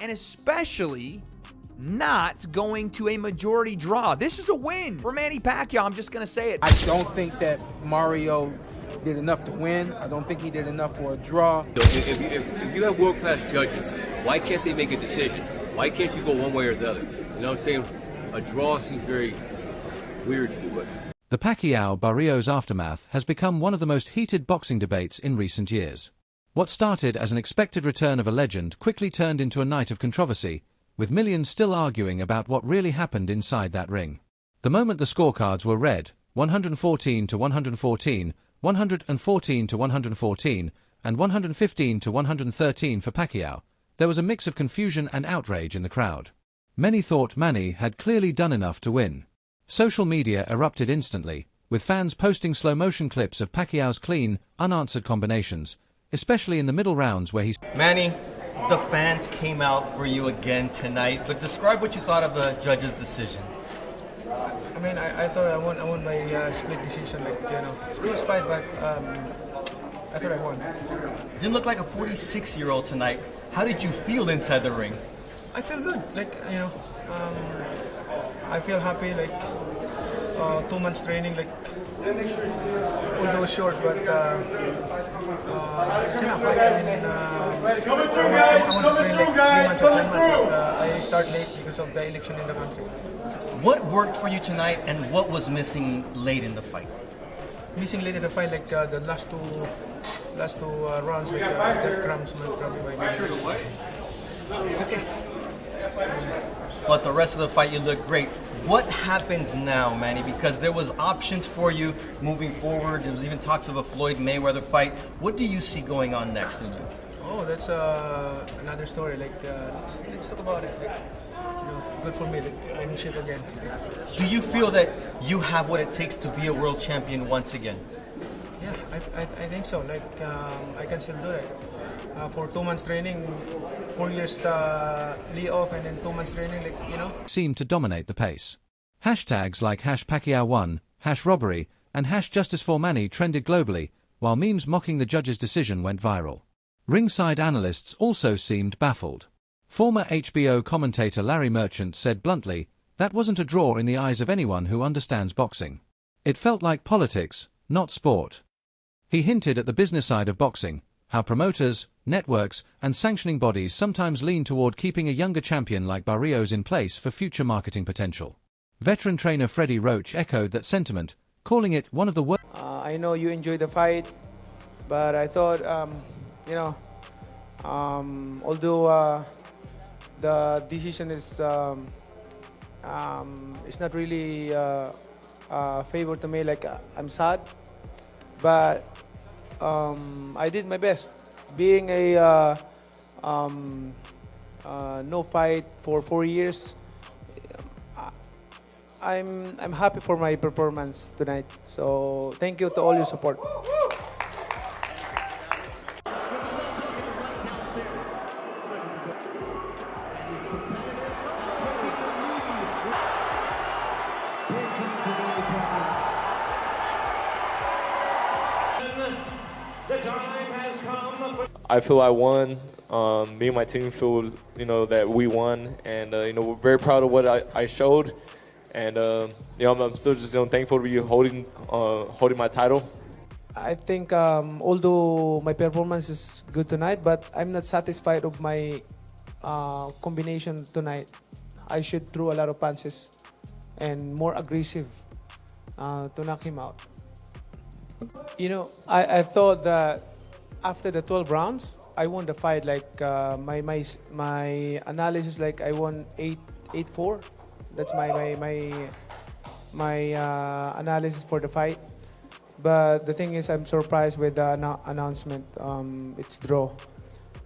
and especially not going to a majority draw. This is a win for Manny Pacquiao. I'm just going to say it. I don't think that Mario did enough to win. I don't think he did enough for a draw. So if you have world-class judges, why can't they make a decision? Why can't you go one way or the other? You know what I'm saying? A draw seems very weird to me. But the Pacquiao-Barrios aftermath has become one of the most heated boxing debates in recent years. What started as an expected return of a legend quickly turned into a night of controversy, with millions still arguing about what really happened inside that ring. The moment the scorecards were read, 114 to 114, 114 to 114, and 115 to 113 for Pacquiao, there was a mix of confusion and outrage in the crowd. Many thought Manny had clearly done enough to win. Social media erupted instantly, with fans posting slow-motion clips of Pacquiao's clean, unanswered combinations, especially in the middle rounds where he... Manny, the fans came out for you again tonight, but describe what you thought of the judge's decision. I mean, I thought I won by split decision, like, you know, it's a close fight, but I thought I won. Didn't look like a 46-year-old tonight. How did you feel inside the ring? I feel good, like, you know, I feel happy, like 2 months training, like, although short, but it's enough. Like, I mean, I want to train like 3 months or 4 months, but I start late because of the election in the country. What worked for you tonight, and what was missing late in the fight? Missing late in the fight, like the last two rounds, like that cramps probably by me. It's okay. But the rest of the fight, you look great. What happens now, Manny? Because there was options for you moving forward. There was even talks of a Floyd Mayweather fight. What do you see going on next in you? Oh, that's another story. Like, let's talk about it. Like, you know, good for me. Like, I'm in shape again. Do you feel that you have what it takes to be a world champion once again? Yeah, I think so. Like, I can still do it. For 2 months training, 4 years lay off, and then 2 months training, like, you know. Seemed to dominate the pace. Hashtags like #Pacquiao1, #Robbery, and #JusticeForManny trended globally, while memes mocking the judge's decision went viral. Ringside analysts also seemed baffled. Former HBO commentator Larry Merchant said bluntly, "That wasn't a draw in the eyes of anyone who understands boxing. It felt like politics, not sport." He hinted at the business side of boxing, how promoters, networks, and sanctioning bodies sometimes lean toward keeping a younger champion like Barrios in place for future marketing potential. Veteran trainer Freddie Roach echoed that sentiment, calling it one of the worst. I know you enjoyed the fight, but I thought, you know, although the decision is not really favor to me, like, I'm sad, but I did my best. Being a no fight for 4 years, I'm happy for my performance tonight. So thank you to all your support. I feel I won. Me and my team feel, you know, that we won, and you know, we're very proud of what I showed, and you know, I'm still just, you know, thankful to be holding my title. I think although my performance is good tonight, but I'm not satisfied of my combination tonight. I should throw a lot of punches and more aggressive to knock him out. You know, I thought that after the 12 rounds, I won the fight. Like my analysis, like I won 8-4. That's my analysis for the fight. But the thing is, I'm surprised with the announcement. It's draw.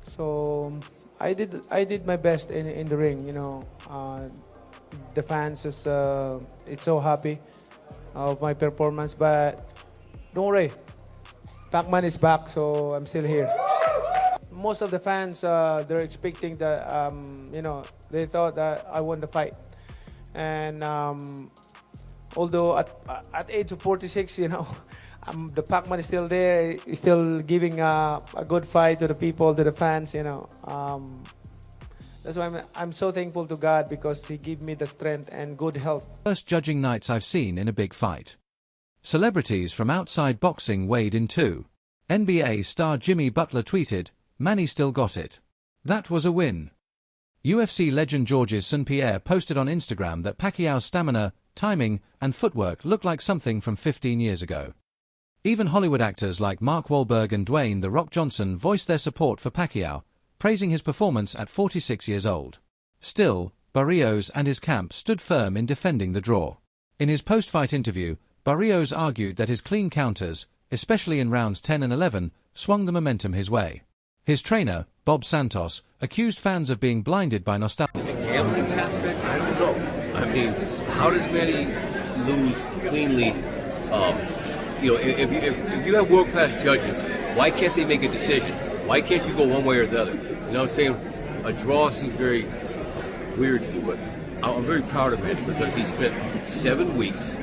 So I did my best in the ring. You know, the fans is it's so happy of my performance. But don't worry, Pac-Man is back, so I'm still here. Most of the fans, they're expecting that, you know, they thought that I won the fight. And although at age of 46, you know, the Pac-Man is still there, he's still giving a good fight to the people, to the fans, you know. That's why I'm so thankful to God because He gave me the strength and good health. First judging nights I've seen in a big fight. Celebrities from outside boxing weighed in too. NBA star Jimmy Butler tweeted, "Manny still got it. That was a win." UFC legend Georges St-Pierre posted on Instagram that Pacquiao's stamina, timing, and footwork looked like something from 15 years ago. Even Hollywood actors like Mark Wahlberg and Dwayne "The Rock" Johnson voiced their support for Pacquiao, praising his performance at 46 years old. Still, Barrios and his camp stood firm in defending the draw. In his post-fight interview, Barrios argued that his clean counters, especially in rounds 10 and 11, swung the momentum his way. His trainer, Bob Santos, accused fans of being blinded by nostalgia. The gambling aspect, I don't know. I mean, how does Manny lose cleanly? If you have world-class judges, why can't they make a decision? Why can't you go one way or the other? You know what I'm saying? A draw seems very weird to me, but I'm very proud of Manny because he spent 7 weeks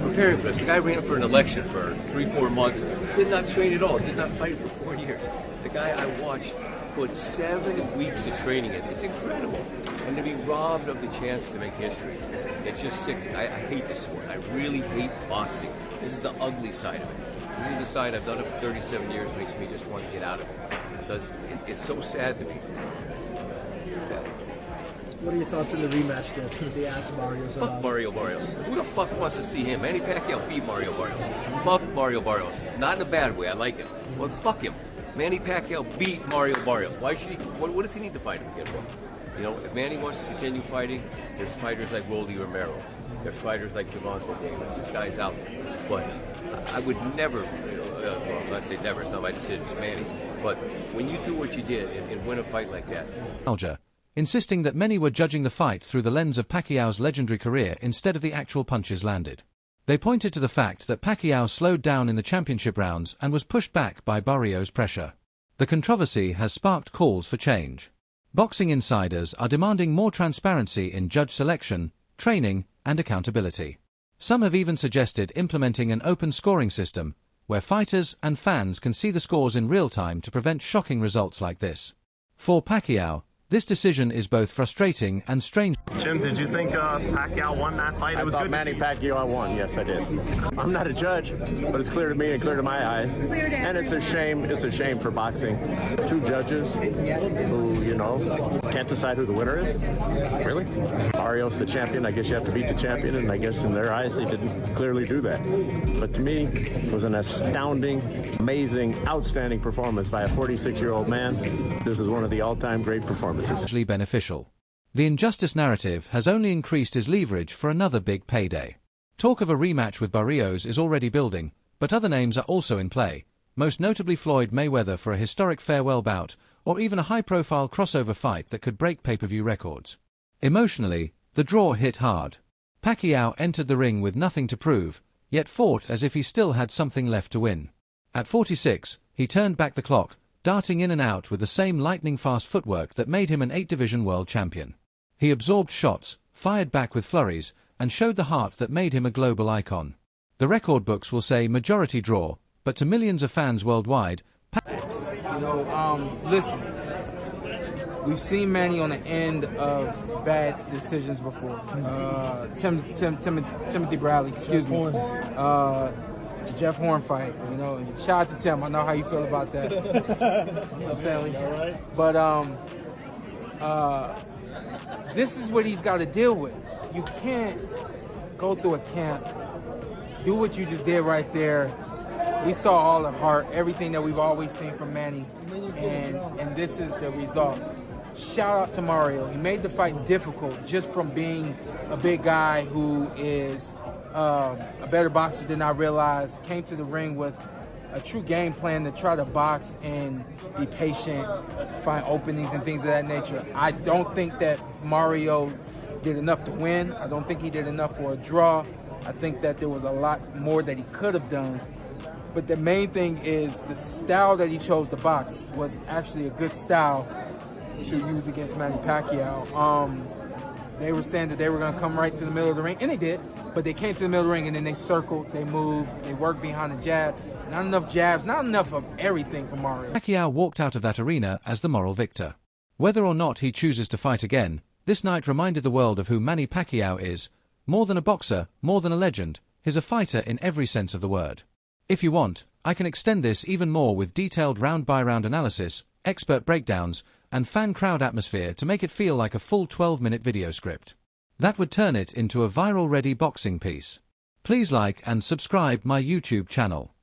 preparing for this. The guy ran for an election for 3-4 months, did not train at all, did not fight for 4 years. The guy I watched put 7 weeks of training in. It's incredible. And to be robbed of the chance to make history, it's just sickening. I hate this sport. I really hate boxing. This is the ugly side of it. This is the side I've done it for 37 years, makes me just want to get out of it. Because it's so sad to me. What are your thoughts on the rematch that they asked Barrios about? Fuck Mario Barrios. Who the fuck wants to see him? Manny Pacquiao beat Mario Barrios. Fuck Mario Barrios. Not in a bad way. I like him. But fuck him. Manny Pacquiao beat Mario Barrios. Why should he? What does he need to fight him again for? You know, if Manny wants to continue fighting, there's fighters like Rolly Romero. There's fighters like Javante Davis. There's guys out there. But I would never, well, I'm not saying never, it's not my decision, it's Manny's. But when you do what you did and win a fight like that. Insisting that many were judging the fight through the lens of Pacquiao's legendary career instead of the actual punches landed. They pointed to the fact that Pacquiao slowed down in the championship rounds and was pushed back by Barrios' pressure. The controversy has sparked calls for change. Boxing insiders are demanding more transparency in judge selection, training, and accountability. Some have even suggested implementing an open scoring system, where fighters and fans can see the scores in real time to prevent shocking results like this. For Pacquiao, this decision is both frustrating and strange. Jim, did you think Pacquiao won that fight? It was good. Manny Pacquiao won. Yes, I did. I'm not a judge, but it's clear to me and clear to my eyes. And it's a shame. It's a shame for boxing. 2 judges who, you know, can't decide who the winner is. Really? Barrios the champion. I guess you have to beat the champion, and I guess in their eyes they didn't clearly do that. But to me, it was an astounding, amazing, outstanding performance by a 46-year-old man. This is one of the all-time great performances. Beneficial. The injustice narrative has only increased his leverage for another big payday. Talk of a rematch with Barrios is already building, but other names are also in play, most notably Floyd Mayweather for a historic farewell bout, or even a high-profile crossover fight that could break pay-per-view records. Emotionally, the draw hit hard. Pacquiao entered the ring with nothing to prove, yet fought as if he still had something left to win. At 46, he turned back the clock, darting in and out with the same lightning-fast footwork that made him an 8-division world champion. He absorbed shots, fired back with flurries, and showed the heart that made him a global icon. The record books will say majority draw, but to millions of fans worldwide, Listen, we've seen Manny on the end of bad decisions before. Timothy Bradley, excuse me. Jeff Horn fight, you know. Shout out to Tim. I know how you feel about that. Family. All right. But this is what he's got to deal with. You can't go through a camp, do what you just did right there. We saw all the heart, everything that we've always seen from Manny, and this is the result. Shout out to Mario. He made the fight difficult just from being a big guy who is a better boxer than I realized, came to the ring with a true game plan to try to box and be patient, find openings and things of that nature. I don't think that Mario did enough to win. I don't think he did enough for a draw. I think that there was a lot more that he could have done. But the main thing is the style that he chose to box was actually a good style to use against Manny Pacquiao. They were saying that they were going to come right to the middle of the ring, and they did. But they came to the middle of the ring, and then they circled, they moved, they worked behind the jab. Not enough jabs, not enough of everything for Mario. Pacquiao walked out of that arena as the moral victor. Whether or not he chooses to fight again, this night reminded the world of who Manny Pacquiao is. More than a boxer, more than a legend, he's a fighter in every sense of the word. If you want, I can extend this even more with detailed round-by-round analysis, expert breakdowns, and fan crowd atmosphere to make it feel like a full 12-minute video script. That would turn it into a viral-ready boxing piece. Please like and subscribe my YouTube channel.